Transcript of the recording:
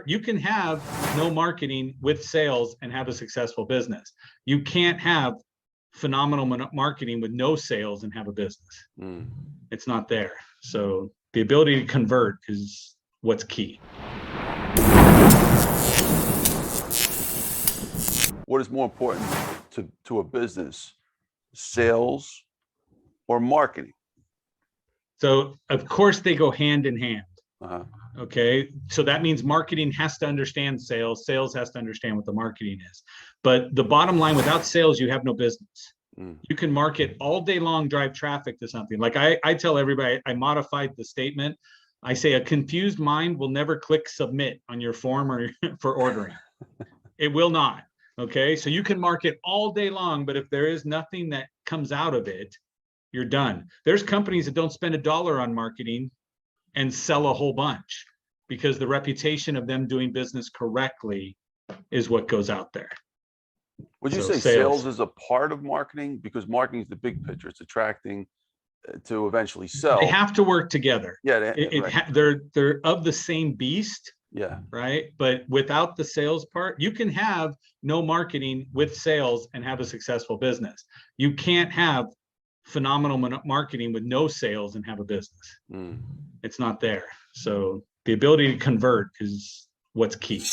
You can have no marketing with sales and have a successful business. You can't have phenomenal marketing with no sales and have a business. It's not there. So the ability to convert is what's key. What is more important to a business, sales or marketing? So of course they go hand in hand. Okay, so that means marketing has to understand sales, sales has to understand what the marketing is. But the bottom line, without sales, you have no business. You can market all day long, drive traffic to something. Like I tell everybody, I modified the statement. I say a confused mind will never click submit on your form or for ordering. It will not. Okay, so you can market all day long, but if there is nothing that comes out of it, you're done. There's companies that don't spend $1 on marketing and sell a whole bunch because the reputation of them doing business correctly is what goes out there. Would you say sales is a part of marketing? Because marketing is the big picture. It's attracting to eventually sell. They have to work together. Yeah, they're of the same beast. Yeah. Right. But without the sales part, you can have no marketing with sales and have a successful business. You can't have phenomenal marketing with no sales and have a business. It's not there. So the ability to convert is what's key.